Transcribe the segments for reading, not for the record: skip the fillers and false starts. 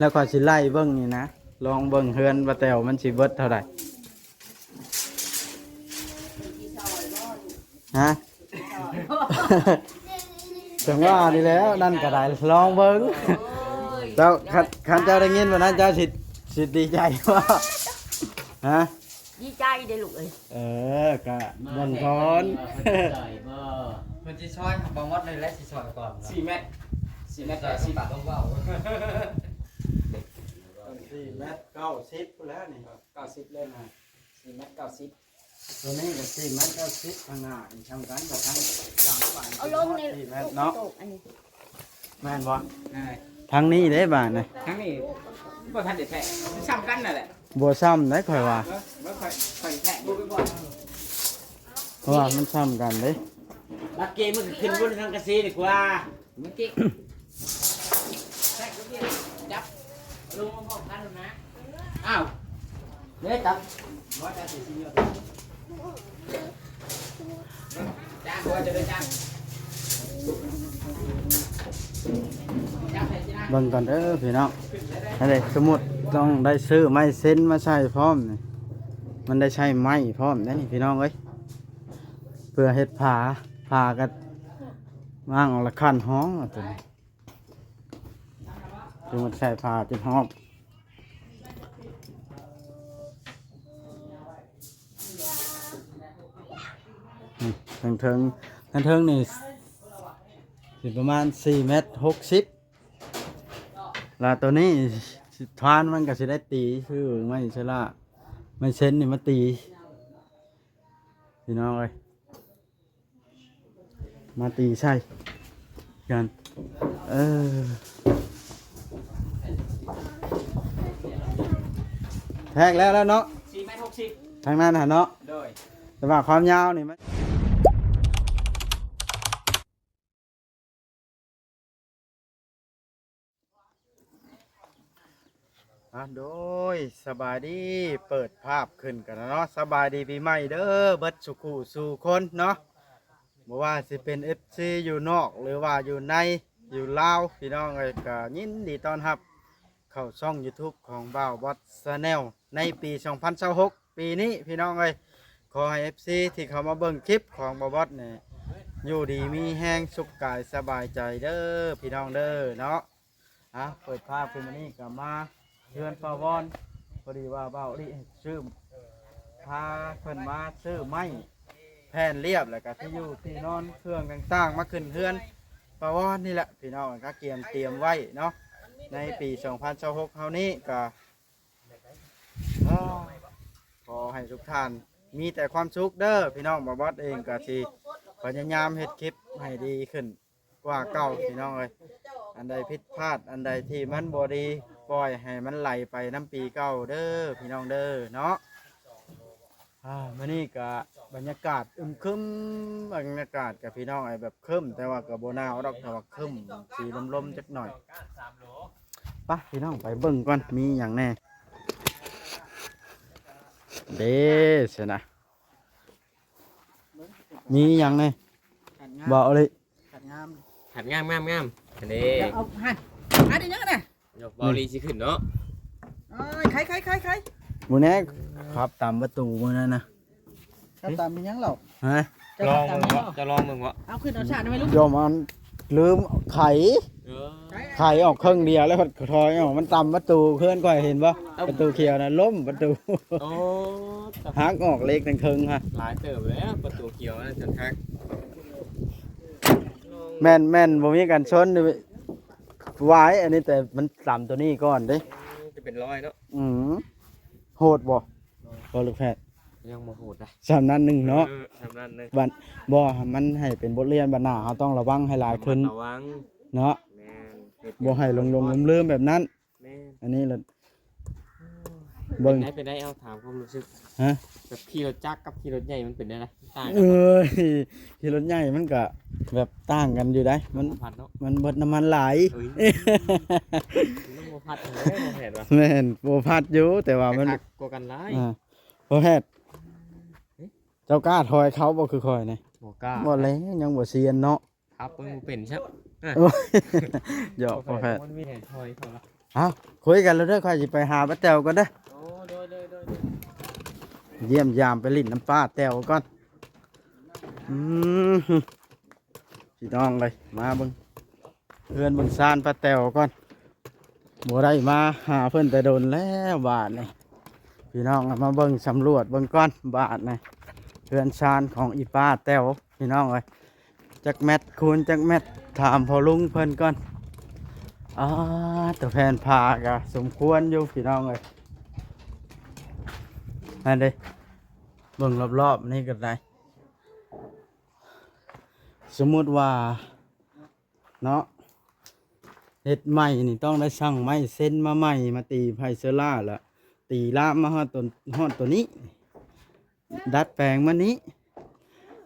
แล้วก็สิไล่เบิ่งนี่นะลองเบิ่งเฮือนบ่าแตวมันสิเบิดเท่าใดฮะ จังว่านี่แล้วนั่นก็ได้ลองเบิ่งเจ้าคันเจ้าได้ยินว่านั้นเจ้าสิดีใจว่าฮะดีใจเด้ลูกเอ้ยก็เบิ่งก่อน เพิ่นสิซอยบ่หมดเลยและสิซอยก่อน4 เมตร4 เมตร10 บาทต้องเว้า4 เมตร 90พุ่นแล้วนี่90เลยนะ4 เมตร 90ตัวนี้ก็4 เมตร 90ข้างหน้าอีกช่างกันก็ทั้งหลังบ้านเอาลงใน4 เมตรเนาะอันนี้แม่นบ่ ใช่ ทางนี้เด้บ้านน่ะ ทั้งนี้บ่ทันได้แท้ซ้ำกันนั่นแหละ บ่ซ้ำได้ข่อยว่า บ่ค่อยแท้บ่บ่ เพราะว่ามันซ้ำกันเด้ ลักเกมันขึ้นบนทางกระซีดีกว่าเมื่อกี้แท้ก็เพียจับลงมาพร้อมกันนะอ้าวเด้จับบ่จะสิสิเยอะจ้างบ่จะได้จ้างเบิ่งก่อนเด้อพี่น้องอันนี้สมมุติต้องได้ซื้อไม้เส้นมาใช้พร้อมนี่มันได้ใช้ไม้พร้อมนี่พี่น้องเอ้ยเพื่อเฮ็ดผาก็วางออกละคันห้องเอาตัวนี้คือมันใช้ผาติดห้องเทิงนี่สิประมาณ4 เมตร 60แล้วตัวนี้ทานมันก็สิได้ตีคือไม่ใช่ละไม่เส้นนี่มาตีพี่น้องเอ้ยมาตีใช่กันแทกแล้วเนาะ4 เมตร 60ทางนั้นเนาะโดยแต่ว่าความยาวนี่มันโดยสบายดีเปิดภาพขึ้นกันเนาะสบายดีปีใหม่เด้อเบิดสุขุสู่คนเนาะบ่ว่าสิเป็น FC อยู่นอกหรือว่าอยู่ในอยู่ลาวพี่น้องเอ้ยก็ยินดีต้อนรับเข้าช่อง YouTube ของบ่าวบอสชาแนลในปี2026ปีนี้พี่น้องเอ้ยขอให้ FC ที่เข้ามาเบิ่งคลิปของบ่าวบอสเนี่ยอยู่ดีมีแห้งสุขกายสบายใจเด้อพี่น้องเด้อเนาะเปิดภาพขึ้นมานี่ก็มาเฮือนปาวอนพอดีว่าเบาดิซื้อพาเพิ่นมาซื้อไม้แผ่นเรียบแล้วก็ที่อยู่ที่นอนเครื่องต่างๆมาขึ้นเฮือนปาวอนนี่แหละพี่น้องก็เตรียมไว้เนาะในปี2026เฮานี้ก็ขอให้ทุกท่านมีแต่ความสุขเด้อพี่น้องบ่บอสเองก็สิพยายามเฮ็ดคลิปให้ดีขึ้นกว่าเก่าพี่น้องเอ้ยอันใดผิดพลาดอันใดที่มันบ่ดีปล่อยให้มันไหลไปน้ำปีเก่าเด้อพี่น้องเด้อเนาะมื้อนี้ก็บรรยากาศอึมครึมบรรยากาศกับพี่น้องไอ้แบบครึมแต่ว่าก็บ่หนาวดอกแต่ว่าครึมสีลมๆจักหน่อยไปพี่น้องไปเบิ่งก่อนมีหยังแน่เด้เสียนะมีหยังแน่บอกเลยขัดงาม หัดงามอันนี้ เอาหัดได้ยังไง ยกบอลลีสิขึ้นเนาะ ใครมื้อนี้ครับตามประตูมื้อนั้นนะ จะตามเป็นยังหรอ ฮะ ลองมึงวะจะลองมึงวะ เอาขึ้นเอาชาติได้ไหมลูก ยอมมันลืมไขออกครึ่งเดียวแล้วก็ถอยออกมันตำประตูเพื่อนก็เห็นป่ะประตูเขียวนะล้มประตู โอ้ หักออกเล็กทั้งครึ่งฮะ หลายเติบแล้วประตูเขียวนะจันทัก แม่นบ่มีการชนไว้อันนี้แต่มันต่ำตัวนี้ก่อนเด้ จะเป็นร้อยเนาะ โหดบ่ลูกแพทย์ ยังมาโหดนะ สำนั้นหนึ่งเนาะ ทำนั่นเลย บัดบ่มันให้เป็นบทเรียนบัดหน้าเราต้องระวังให้หลายขึ้น ระวัง เนาะ แม่น บ่ให้ลงลืมแบบนั้น แม่น อันนี้ละ เบิ่งเป็นได้เอาถามความรู้สึก ฮะ แบบขี่รถจักรกับขี่รถใหญ่มันเป็นได้ไหมต่างกั เอ้ยขี่รถใหญ่มันก็แบบต่างกันอยู่ได้มัน พัดเนาะ มันเบิดน้ำมันหลาย ต้องโมพัดเลยโมแผดวะ แม่นโบพัดอยู่แต่ว่ามัน กลัวกันร้าย โบแพทย์เจ้ากล้าถอยเขาบ่คือคอยนี่ โมกล้า บ่เลยยังบ่เซียนเนาะ ครับมึงเป็นใช่ไหม หยอกโบแพทย์ มันมีแผนถอยเขาละ เอาคุยกันแล้วเด้อค่อยสิไปหาป้าแตวก่อนเด้อ โอ้โดย เยี่ยมยามไปลิ้นน้ำป้าแตวก่อนพี่น้องเลยมาเบิ่งเพื่อนเบิ่งซานป้าแตวก่อนบ่ได้มาหาเพิ่นแต่โดนแล้วบาทนี่พี่น้องมาเบิ่งสำรวจเบิ่งก่อนบาทนี่เพื่อนซานของอีป้าแตวพี่น้องเลยจักแมทคูณจักแมทถามพอลุงเพิ่นก่อนตัวแฟนพากะสมควรอยู่พี่น้องเลยนั่นเด้เบิ่งรอบๆนี่ก็ได้สมมุติว่าเนาะเฮ็ดใหม่นี่ต้องได้สั่งไม้เส้นมาใหม่มาตีไพเซล่าละตีลามมาฮอดตัวนี้ดัดแปลงมานี้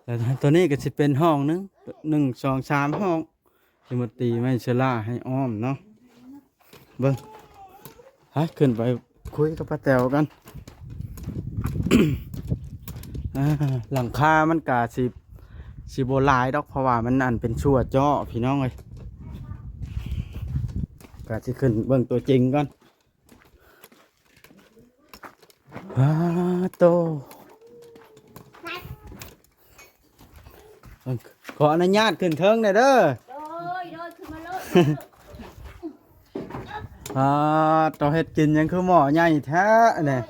แล้วตัวนี้ก็สิเป็นห้อง1 2 3ห้องสิมาตีไม้เซล่าให้อ้อมเนาะเบิ่งขึ้นไปคุยกับป้าแตวกัน หลังคามันกะสิโบหลายดอกเพราะว่ามันอันเป็นชั่วจ้อพี่น้องเลยกะสิขึ้นเบิ่งตัวจริงก่อนโตขออนุญาตขึ้นเทิงหน่อยเด้อโดยคือมาโลดต่อเฮ็ดกินยังคือหม้อใหญ่แท้เนี่ย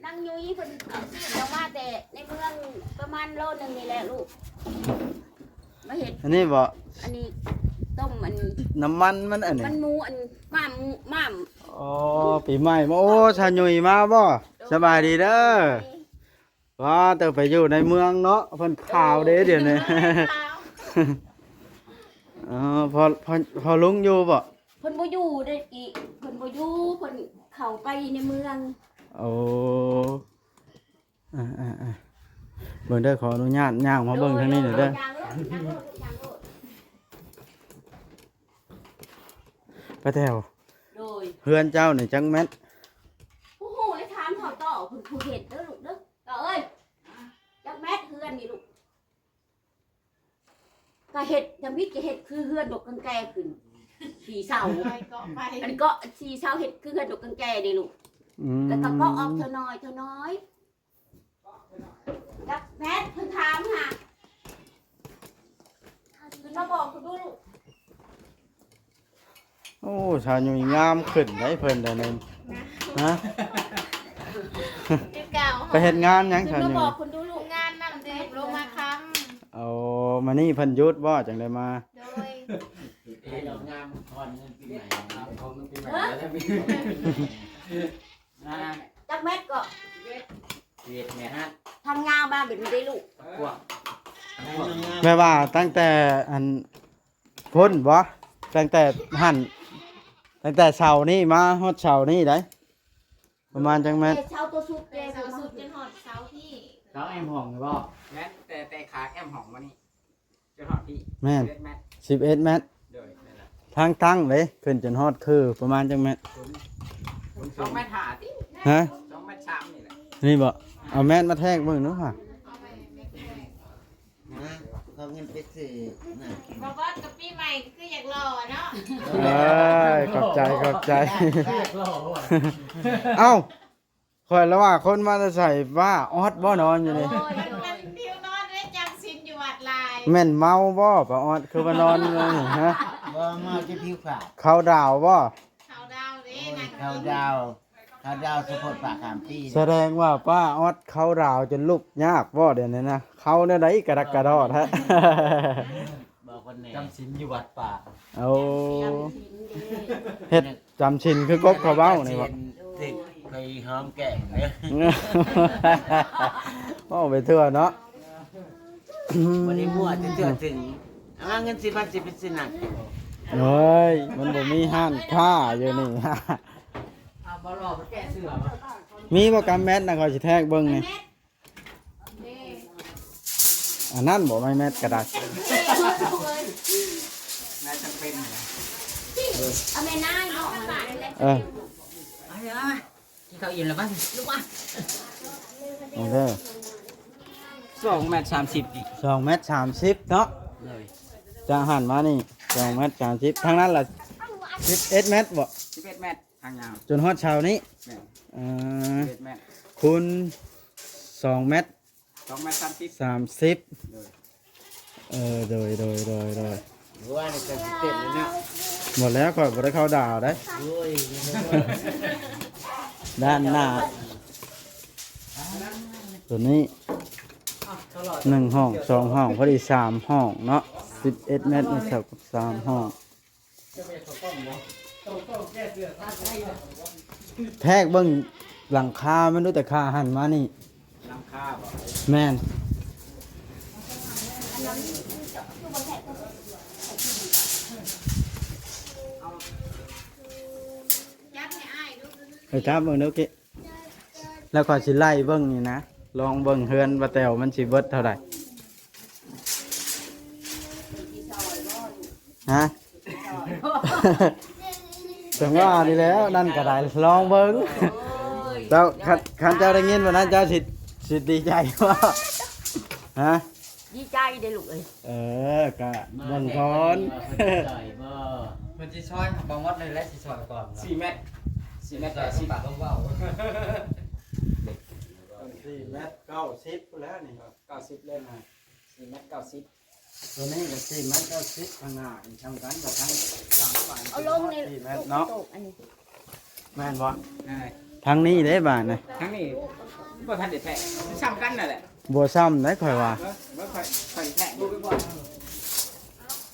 นั่งยุ้ยคนเอาสิเรามาแต่ในเมืองประมาณโลนึงนี่แหละลูกมาเห็ด อันนี้บ่ อันนี้ต้มอัน น้ำมันมันอันนี้ มันหมูอันม่าม อ๋อปีใหม่มาโอ้ชาหนุ่ยมาบ่สบายดีเด้อว่าแต่ไปอยู่ในเมืองเนาะเพิ่นข่าวเด้เดี๋ยวนี้ อ๋อพอลุงอยู่บ่ เพิ่นบ่อยู่ได้อีกเพิ่นบ่อยู่เพิ่นเข้าไปในเมือง โอ้เบิ่งเด้อขออนุญาตย่างมาเบิ่งทางนี้หน่อยเด้อป้าแตว โดย เฮือนเจ้านี่จังแม่น โอ้โหไอ้ถามเขาต่อเพิ่นผู้เฮ็ดเด้อลูกเด้อต่อเอ้ยจักแมทเฮือนนี่ลูกก็เฮ็ดจำพิดจะเฮ็ดคือเฮือนดอกกังแกขึ้นสีเสาอันนี้ก็สีเสาเฮ็ดคือเฮือนดอกกังแกนี่ลูกแล้วก็ออกเท่าน้อยจักแมทเพิ่นถามหาเพิ่นมาบอกคุณดูลูก โอ้ชาหนุ่ยงามขึ้นได้เพิ่นได้นั่นฮะไปเฮ็ดงานหยังชาห มา นุ่ บ ย อกคุณดูลูกงานนำเด็กลงมาค้ เอามานี่เพิ่นหยุดบ่จังได๋มา ำโดย ดอกงามทอนเงินปีใหม่ทอนเงินปีใหม่แล้วจะมี จักแมทก็ เวียดเนี่ยฮะ ทำงานบ้านแบบนี้ได้ลูก พวก แม่ว่าตั้งแต่อันพ้นบ่ตั้งแต่หั่นตั้งแต่เช้านี้มาฮอดเช้านี้ได้ประมาณจังแม่น เช้าตัวสุดเลย เสาสุดจนหอดเสาพี่ เขาแอมห้องหรือเปล่า แมทแต่ขาแอมหอมมานี่จะหอดพี่ แม่น เล็ดแมท 11 เมตร โดยนั่นแหละ ทางตั้งเลยขึ้นจนฮอดคือประมาณจังแม่น 2 เมตรหาติ ฮะ 2 เมตร3นี่แหละ นี่บ่เอาแม่นมาแทกเบิ่งเนาะค่ะ เขาเงินไปซื้อน่ะ บอกว่ากับปีใหม่คืออยากหล่อเนาะ เอ้ยขอบใจเอ้าข่อยแล้วว่าคนมาจะใส่ว่าออดบ่นอนอยู่นี่ มันฟิวนอนได้จำสินอยู่วัดลาย แม่นเมาบ่ป้าออดคือมานอนอยู่นี่ฮะ ว่ามาจะผิวขาว เขาดาวบ่ เขาดาวเด้นั่ง เขา กิน ดาวเขาดาวสะพดปากขามปี แสดงว่าป้าออดเขาดาวจนลุกยากบ่เดี๋ยวนี้นะเขาเนี่ยไดกระดักกระดอดฮะ บอกคนไหนจำสินอยู่วัดป่า เอาเฮ็ดจำชินคือกบเขาเบ้านี่บ่ ติดไปหอมแก่งเนี่ย ว่าไปทั่วเนาะ วันนี้มั่วจะเจอถึงเอาเงิน10,000เป็นสินัก เฮ้ยมันบ่มีห้านค่าอยู่นี่ เอาบ่รอแก้เสื้อ มีบ่กำแมทนะเขาสิแทกเบิ่งนี่อันนั้นบ่ไม่แมทกระดาษ น่าจะเป็นนะ เอาแม่นายเนาะมาเลย เออ ที่เขาอิ่มแล้วป่ะลูกอ่ะ เอาเด้อ 2 เมตร 30อีก 2 เมตร 30เนาะ เลย จะหันมานี่2 เมตร 30ทั้งนั้นล่ะ11 เมตรบ่ 11 11เมตรทางยาว จนฮอดเช้านี้ แม่น อ่า 11เมตร คูณ2 เมตร 2 เมตร 30 โดย โดย หรือว่าในการเต้นเลยเนาะ หมดแล้วข่อยบ่ได้เข้าดาวได้ โอ้ย ด้านหน้า ตัวนี้1ห้อง2ห้องพอดี3ห้องเนาะ11 เมตรนี่เท่ากับ3ห้องแทกเบิ่งหลังคามันดูแต่คาหันมานี่ หลังคาบ่ แม่น ยัดให้อ้ายดู ไปจับเบิ่งเด้อกิแล้วก็สิไล่เบิ่งนี่นะลองเบิ่งเฮือนว่าแตวมันสิเบิดเท่าใดฮะ จังว่านี่แล้วนั่นก็ได้ลองเบิ่งเจ้าคันเจ้าได้ยินว่านั้นเจ้าสิดีใจว่าฮะ ดีใจเด้อลูกเอ้ย ก็เบิ่งก่อน มันสิซอยบ่หมดเลยและสิซอยก่อน 4 เมตร4 เมตร สิปากเว้า 4 เมตร 90แล้วนี่ 90เลยนะ4 เมตร 90 ตัวนี้ก็4 เมตร 90ข้างหน้าอีกทำกันกับทั้งหลังบ้าน เอาลงใน 4 เมตรเนาะ โต๊ะอันนี้ แม่นบ่ ง่าย ทางนี้ได้บ้านนะ ทั้งนี้บ่ทันได้แท้ซ้ำกันนั่นแหละ บ่ซ้ำได้ข่อยว่า บ่ค่อยแท้บ่บ่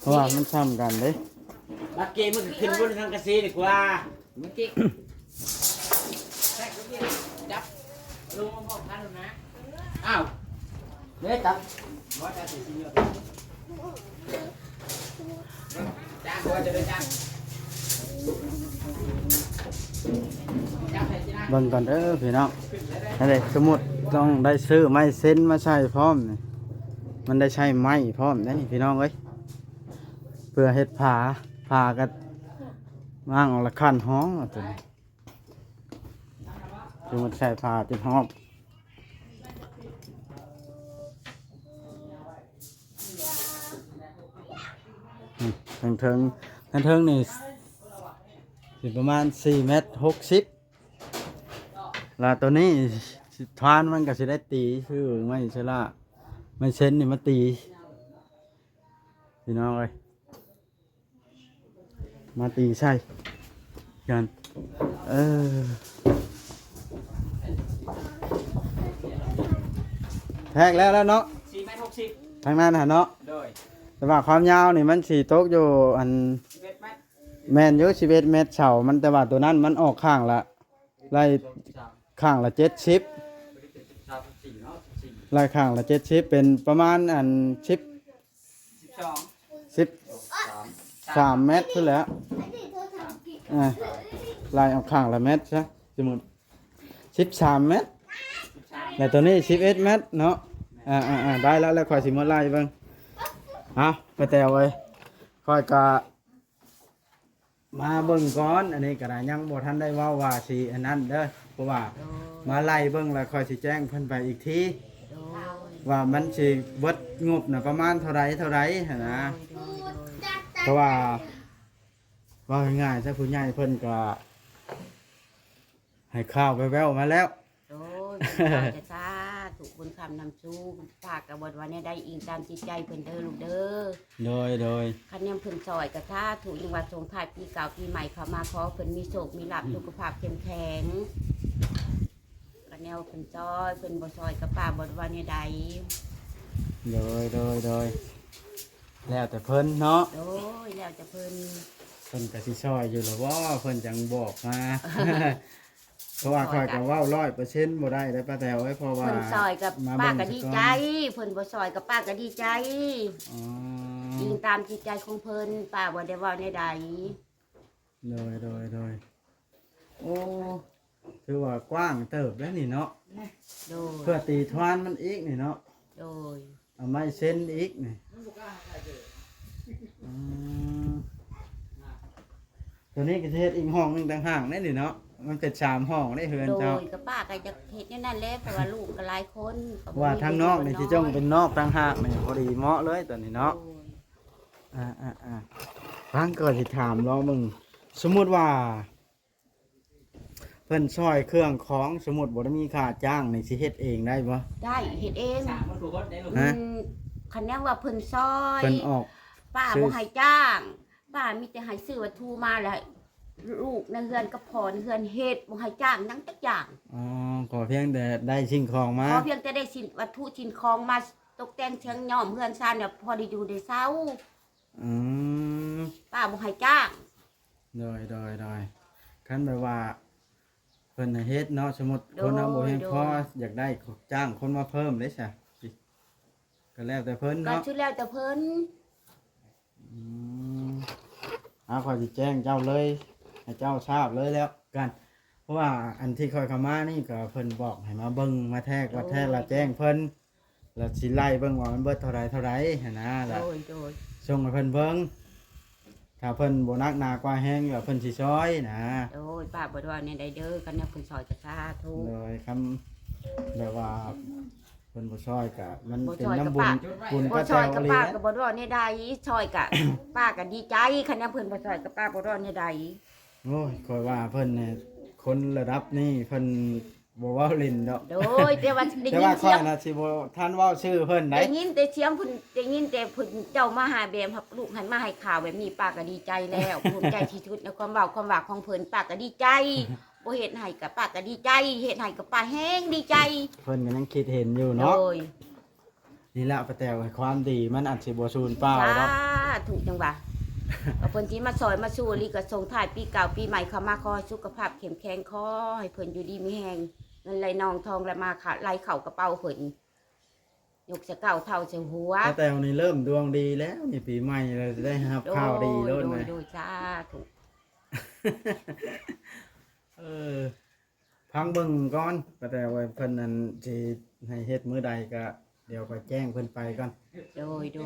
เพราะว่ามันซ้ำกันเด้ บักเกมันก็ขึ้นบนทางกระซีดีกว่าเมื่อกี้แทกเดียวจับลงมาพร้อมกันแล้วนะอ้าวเด้จับว่าจะสิเยอะจ้างว่าจะได้จ้างจับให้สินะ เบิ่งก่อนเด้อพี่น้องนั่นแหละสมมุติต้องได้ซื้อไม้เส้นมาใช้พร้อมนี่มันได้ใช้ไม้พร้อมได้พี่น้องเอ้ยเพื่อเฮ็ดผากันว่างออกละคันห้องเอาตัวนี้สมมุติใช้ผาเป็นห้องทางเทิงนี่สิประมาณ4 เมตร 60แล้วตัวนี้สิทานมันก็สิได้ตีคือไม่ใช่ละไม่เส้นนี่มาตีพี่น้องเอ้ยมาตีใช่กันแทกแล้วเนาะ 4 เมตร 60 ทางนั้นฮะเนาะ โดย แต่ว่าความยาวนี่มันสีตกอยู่อัน 11 เมตร แมนอยู่11 เมตรเสามันแต่ว่าตัวนั้นมันออกข้างละไล่ข้างละ70 4เนาะ14 ไล่ข้างละ70เป็นประมาณอัน13 เมตรขึ้นแหล้วไล่ออกข้างละเมตรใช่สมมุติ13 เมตรแต่ตัวนี้11 เมตรเนาะได้แล้วค่อยสิมาไล่เบิ่งเอาไปแต่ไว้ค่อยก็มาเบิ่งก่อนอันนี้ก็ได้ยังบ่ทันได้เว้าว่าสิอันนั้นเด้อเพราะว่ามาไล่เบิ่งแล้วค่อยสิแจ้งเพิ่นไปอีกทีว่ามันสิเบิดงบน่ะประมาณเท่าไรหั่นนะเพราะว่าง่ายๆซะผู้ใหญ่เพิ่นก็ให้ข้าวแว่วๆมาแล้ว โอ้ยจะซาถูกคนคำนำสู้ฝากกับบทวันนี้ได้อิงตามจิตใจเพิ่นเด้อลูกเด้อ โดย คันยังเพิ่นซอยกระท่าถูกยังว่าส่งท้ายปีเก่าปีใหม่เข้ามาขอเพิ่นมีโชคมีลาภสุขภาพเข้มแข็งคันแนวเพิ่นซอยเพิ่นบ่ซอยกับป้าบ่ว่าเนี่ยใด โดยแล้วแต่เพิ่นเนาะ โดยแล้วจะเพิ่น เพิ่นก็สิช่วยอยู่แล้วว่าเพิ่นจังบอกมา เพราะว่าค่อยก็เว้า100%บ่ได้เด้อป้าแต๋วเอ้ยเพราะว่า เพิ่นซอยกับ มา ป้า เบิ่ ก็ ง ดี ซะ ใจ ก่อน เพิ่นบ่ซอยกับป้าก็ดีใจ อ๋อ อิงตามจิตใจของเพิ่นป้าบ่ได้ว่าเนี่ยใด โดยโอ้ถือว่ากว้างเติบแล้วนี่เนาะ โดย เพื่อตีทวานมันอีกนี่เนาะ โดย เอาไม้เส้นอีกนี่อืมตัวนี้ก็สิเฮ็ดอีกห้องหนึงต่างหากนี่เนาะมันเป็น3ห้องได้เฮือน โด เจ้าย กับป้าก็จะเฮ็ดอย่างนั้นแหละเพราะว่าลูกก็หลายคนก็บ่ ว่า มี ทางนอกนี่สิจ้องเป็นนอกต่างหากนี่พอดีเหมาะเลยตัวนี้เนาะ โดย ฟังก่อนสิถามลองมึงสมมุติว่า เพิ่นช่อยเครื่องของสมมุติบ่ได้มีค่าจ้างนี่สิเฮ็ดเองได้บ่ ได้เฮ็ดเอง สามมันถูกคนได้ลูก ฮะ คันแนงว่าเพิ่นซอย เพิ่นออก ป้า ซื้อ บ่ให้จ้าง ป้ามีแต่ให้ซื้อวัตถุมาแล้วลูกในเฮือนกับพ่อในเฮือนเฮ็ดบ่ให้จ้างหยังจักอย่าง อ๋อขอเพียงแต่ได้สิ่งของมา พอเพียงแต่ได้สินวัตถุสิ่งของมาตกแต่งเชิงย่อมเฮือนซ่านเนี่ยพอได้อยู่ได้เซา อืม ป้าบ่ให้จ้าง โดยคันแบบว่าเพิ่นให้เฮ็ดเนาะสมมุติคนเอาบ่เพียงพออยากได้จ้างคนมาเพิ่มได้ซะก็แล้วแต่เพิ่น ก็ เนาะ ชุดแล้วแต่เพิ่น อืมขอยสิแจ้งเจ้าเลยให้เจ้าทราบเลยแล้วกัน เพราะว่าอันที่คอยเข้ามานี่ก็เพิ่นบอกให้มาเบิ่งมาแทกว่าแทกละแจ้งเพิ่นแล้วสิไล่เบิ่งว่ามันเบิดเท่าไรหันนะ โด แล้ว ย ส่งให้เพิ่นเบิ่งถ้าเพิ่นบ่นักหนากว่าแฮงก็เพิ่นสิช่วยนะ โดยป้าบ่ได้ว่าเนี่ยได้เด้อกันเนี่ยเพิ่นซอยจะสาธุ โดยคำแบบว่าเพิ่นบ่ช่วยก็มันเป็น บ่ช่วย น้ำ กับ บุญ ป้า บุญ บ่ ป้า ซ แต้ อยว กับ ลี ป้า นะ ก็บ่ได้ว่าเนี่ยได้ซอยกะ ป้าก็ดีใจคันเนี่ยเพิ่นบ่ซอยกับป้าบ่ได้ว่าเนี่ยได้ โอ้ยคอยว่าเพิ่นเนี่ยคนระดับนี้เพิ่นบ่เว้าเล่นดอก โดยแต่ว่าได้ แต่ ยิ ว่าน ค่อ เสี ย ยง น่ะสิบ่ทันเว้าชื่อเพิ่นได้ ได้ยินแต่เสียงเพิ่นได้ยินแต่เพิ่นเจ้ามาหาแบมครับลูกหันมาให้ข่าวแบบนี้ป้าก็ดีใจแล้วภูมิใจที่สุดในความเว้าของเพิ่นป้าก็ดีใจบ่เฮ็ดให้กับป้าก็ดีใจเฮ็ดให้กับป้าแฮงดีใจ เพิ่นก็ยังคิดเห็นอยู่ โด เนาะ ย นี่แหละป้าแตวให้ความดีมันอาจสิบ่สูญเปล่า สา ดอก ธุจังหวะเอาเพิ่นที่มาซอยมาสู้ลีก็ส่งท้ายปีเก่าปีใหม่เข้ามาขอให้สุขภาพเข้มแข็งขอให้เพิ่นอยู่ดีมีแฮงเงินไหลนองทองไหลมาค่ะไหลเข้ากระเป๋าเพิ่นยกจะเก่าเท่าจะหัว ป้าแตวนี่เริ่มดวงดีแล้วนี่ปีใหม่เราจะได้รับข่าวดีแล้วนะ โดยสาธุ เออพังเบิ่งก่อนป้าแตวว่าเพิ่นนั่นสิให้เฮ็ดมื้อใดก็เดี๋ยวก็แจ้งเพิ่นไปก่อน โดย ไ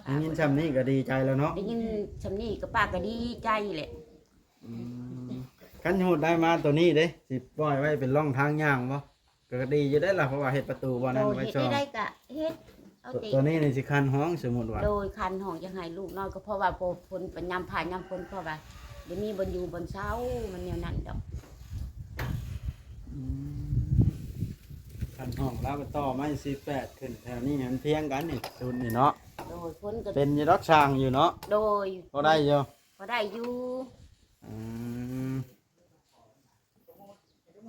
ด้ยินซ้ำนี้ก็ดีใจแล้วเนาะ ได้ยินสำนี้ก็ป้าก็ดีใจแหละ อืมคันโหดได้มาตัวนี้เด้สิปล่อยไว้เป็นร่องทางย่างบ่ก็ดีอยู่ได้อล่ะเพราะว่าเฮ็ดประตูบ่ โด นั้น ย ไว้ เฮ็ด ช่อง ได้กะเฮ็ดเอา ตัว ติ ตัวนี้นี่สิคันห้องสมมุติว่า โดยคันห้องยังให้ลูกน้อยก็เพราะว่าพฝนเป็นยามผ่านยามฝนเพราะว่าเดี๋ยวนี้บนอยู่บนเช้ามันแนวนั้นดอก คันห้องแล้วก็ต่อไม้18ขึ้นแถวนี้มันเพียงกันนี่ซุนนี่เนาะ โดยฝนก็ เป็นอยู่ดอกช่างอยู่เนาะ โดย ก็ได้อยู่ ก็ได้อยู่ อืม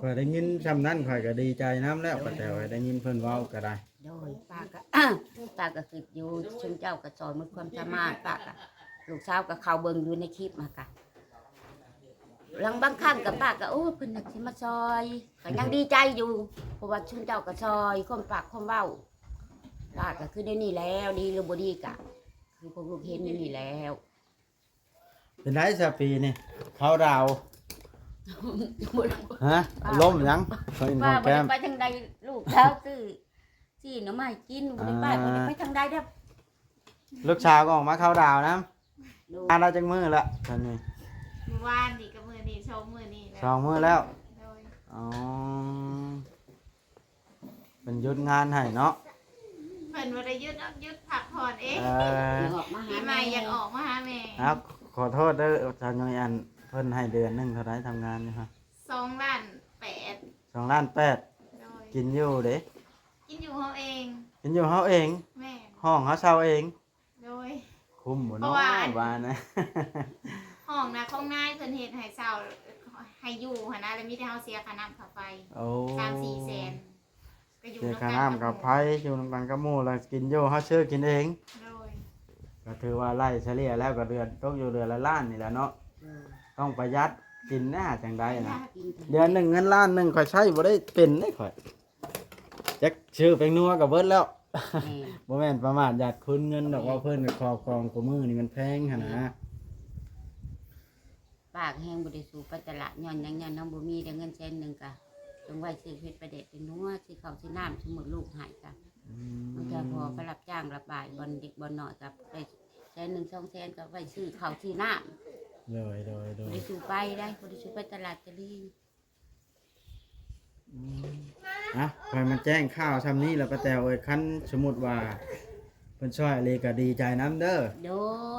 ข่อยได้ยินซำนั้นข่อยก็ดีใจน้ำแล้วก็แต่ว่าได้ยินเพิ่นเว้าก็ได้ โดยป้าก็ ป้าก็คืออยู่ชุมเจ้าก็สอนหมดความสามารถป้าก็ลูกสาวก็เข้าเบิ่งอยู่ในคลิปมากะหลังบางครั้งกับป้าก็โอ้เพิ่นน่ะสิมาซอยก็ยังดีใจอยู่เพราะว่าชุมเจ้าก็ซอยความปากความเว้าป้าก็คือได้นี่แล้วดีหรือบ่ดีกะ คือพวกลูกเห็นอยู่นี่แล้ว เป็นไรซะปีนี่เขาดาวฮะล้มยังเพิ่นข ป้า อง บ่ แก้ ได้ ม ไปทางใดลูกสาวซื้อที่หน่อไม้กินบ่ได้ไปบ่ได้ไปทางใดเด้อ ลูกชาวก็ออกมาเขาดาวนะ ดู งานเราจังมือละตอนนี้ เมื่อวานนี่กับมือนี่โชว์มือนี่แหละ สองมือแล้ว โดย อ๋อเป็นหยุดงานให้เนาะ เพิ่นว่าได้ยึดเอายึดผักผ่อนเอง เออ ออกมาหา ปีใหม่อยากออกมาหาแม่ ครับขอโทษเด้อทางยอยอันเพิ่นให้เดือนหนึงเท่าไรทำงานอยู่ฮะ 2,800,000 2,800,000 โดย กินอยู่เด้ กินอยู่เฮาเอง กินอยู่เฮาเอง แม่ ห้องเขาเช่าเอง โดย คุ้มบ่ เพ เนาะ ราะว่า บ้านนะ ห้องนะของนายเพิ่นเฮ็ดให้เช่าให้อยู่หั่นนะแล้วมีแต่เฮาเสียค่าน้ำค่าไฟ โอ้ 3-4แสนก็อยู่ เสีย นำ ค่า กัน น้ำกับไผอยู่นำกันกับหมู่แล้วกินอยู่เฮาซื้อกินเอง โดย ก็ถือว่าไล่เฉลี่ยแล้วก็เดือนตกอยู่เดือนละล้านนี่แหละเนาะต้องประหยัดกินหน้าจังใดนะ กินเถอะ เดือนหนึ่งเงินล้านหนึ่งข่อยใช้บ่ได้เป็นได้ข่อยจักชื่อเป็นนัวกับเบิดแล้ว แม่ บ่แม่นประมาทหยาดคุณเงินดอกว่าเพิ่นก็ครอบครองกูมือนี่มันแพงหั่นนะ ปากแห้งบ่ได้สู่ไปตลาดย้อนหยังย้อนน้องบ่มีได้เงินแสนหนึงกะจงไว้ซื้อเฮ็ดประเด็ดเป็นนัวซื้อข้าวซื้อน้ำสมมุติลูกหายกะมันจะพอไปรับจ้างระบายบอนเด็กบอนน้อยกับได้แสนหนึ่ง2แสนก็ไว้ซื้อข้าวซื้อน้ำ โดย บ่ได้สู่ไปได้บ่ได้สู่ไปตลาดตะลี อ่ะข่อยมาแจ้งข่าวซำนี้แล้วป้าแตวเอ้ยคันสมมุติว่า พิ่นช่วยเลยก็ดีใจน้ำเด้อ โด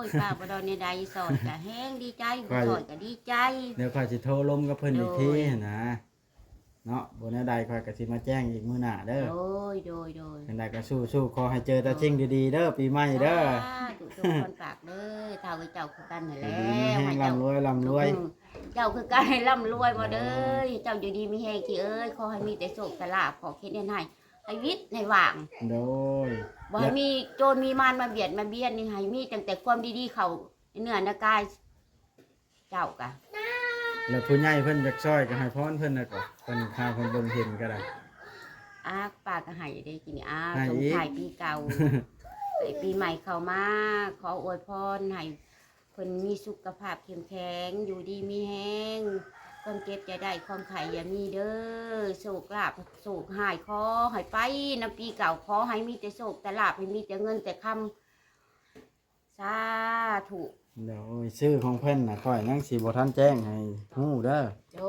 ยป้าบ่ดอนในใดสอนก็แฮงดีใจบ่สอนก็ดีใจ เดี๋ยวค่อยสิโทรลมกับเพิ่นอีกทีนะเนาะบ่แน่ใดค่อยก็สิมาแจ้งอีกมื้อหน้าเด้อ โดย เป็นใดก็สู้ๆขอให้เจอแต่สิ่งดีๆเด้อปีใหม่เด้อ ทุกคนฝากเด้อเท่ากับเจ้าคือกันนั่นแหละ ดีมีแห้งร่ำรวยร่ำรวย เจ้าคือกันให้ร่ำรวยบ่เด้อเจ้าอยู่ดีมีแฮงที่เอ้ยขอให้มีแต่โชคแต่ลาภขอคิดให้วิทย์ในว่าง โดย บ่ให้มีโจรมีมารมาเบียดมาเบียนนี่ให้มีตั้งแต่ความดีๆเข้าในเนื้อในกายเจ้ากะ แล้วผู้ใหญ่เพิ่นอยากช่วยก็ให้พรเพิ่นน่ะก็เพิ่นพาเพิ่นเบิ่งเห็นก็ได้ ป้าก็ให้ได้กินให้ สง อีก ท้ายปีเก่า ไอ้ปีใหม่เข้ามาขออวยพรให้เพิ่นมีสุขภาพเข้มแข็งอยู่ดีมีแห้งความเจ็บจะได้ความไข่อย่ามีเด้อโศกลาภโศกหายขอให้ไปนำปีเก่าขอให้มีแต่โศกแต่ลาภให้มีแต่เงินแต่คำสาธุ เดี๋ยวชื่อของเพิ่นน่ะค่อยยังสิบ่ทันแจ้งให้ฮู้เด้อ โด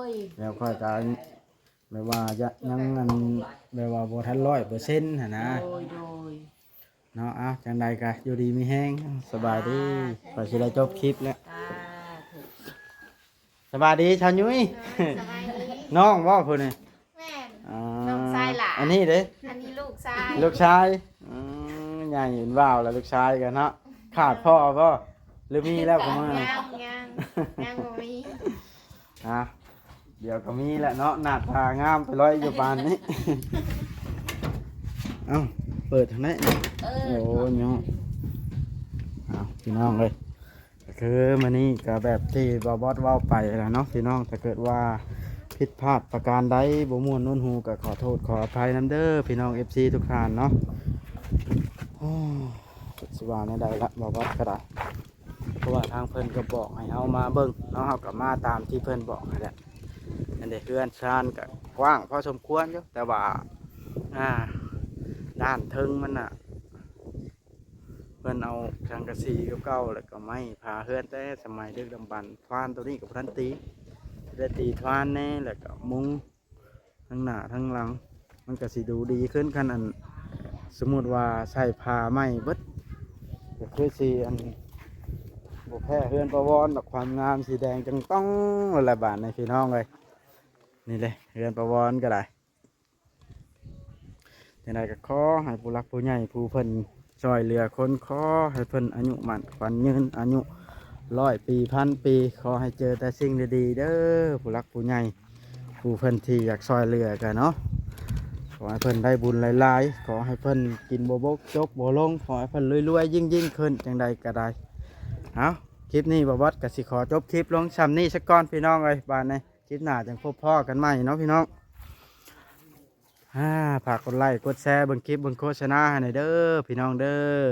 ย แล้วค่อยก็แบบว่ายังอันแบบว่าบ่ทัน100%หั่นนะ โดย เนาะจังใดก็อยู่ดีมีแฮงสบายดีก็สิได้จบคลิปแล้ว สาธุ สบายดีชาวยุ้ย สบายดี น้องบ่พุ่นนี่ แม่น อ่า น้องชายหลาน อันนี้เด้ อันนี้ลูกชาย ลูกชายใหญ่เห็นว่าวแล้วลูกชายกันเนาะขาดพ่อบ่หรือมีแล้วก็มา ยังบ่มี อ่ะเดี๋ยวก็มีแหละเนาะหน้าตางามไปร้อยอยู่ปานนี้ เอ้าเปิดทางไหน เอ โอ้ อย เนาะอ้าวพี่น้องเลยก็คือมื้อนี้ก็แบบที่บอบอสเว้าไปแหล้วเนาะพี่น้องถ้าเกิดว่าผิดพลาดประการใดบ่ม่วนนุ่นหูก็ขอโทษขออภัยนำเด้อพี่น้อง FC ทุกท่านเนาะโอ้สิว่าแนวใดละบอบอสก็ได้เพราะว่าทางเพิ่นก็บอกให้เอามาเบิ่งเนาะเฮาก็มาตามที่เพิ่นบอกนั่นแหละอันเด้เฮือนชานก็กว้างพอสมควรอยู่แต่ว่าด้านเทิงมันน่ะเพิ่นเอาสังกะสีเก่าๆแล้วก็ไม้พาเฮือนแต่สมัยดึกดำบรรพ์ทวานตัวนี้กับทันตีได้ตีทวานแน่แล้วก็มุงทั้งหน้าทั้งหลังมันก็สิดูดีขึ้นคันอันสมมุติว่าใส่ผ้าไม้เบิดก็คือสิอันบ่แพ้เฮือนประวรแบบความงามสีแดงจังต้องละบาทในพี่น้องเลยนี่เลยเฮือนประวรก็ได้จังไดก็ขอให้ผู้รักผู้ใหญ่ผู้เพิ่นช่วยเหลือคนขอให้เพิ่นอายุมั่นขวัญยืนอายุ100 ปี1,000 ปีขอให้เจอแต่สิ่งดีๆเด้อผู้รักผู้ใหญ่ผู้เพิ่นที่อยากช่วยเหลือกันเนาะขอให้เพิ่นได้บุญหลายๆขอให้เพิ่นกินบ่บกจกบ่ลงขอให้เพิ่นรวยๆยิ่งๆขึ้นจังใดก็ได้เอาคลิปนี้บ่บอสก็สิขอจบคลิปลงซ้ำนี้สักก่อนพี่น้องเอ้ยบาดนี้คลิปหน้าจังพบพ่อกันใหม่เนาะพี่น้องฝากกดไลค์กดแชร์เบิ่งคลิปเบิ่งโฆษณาให้หน่อยเด้อพี่น้องเด้อ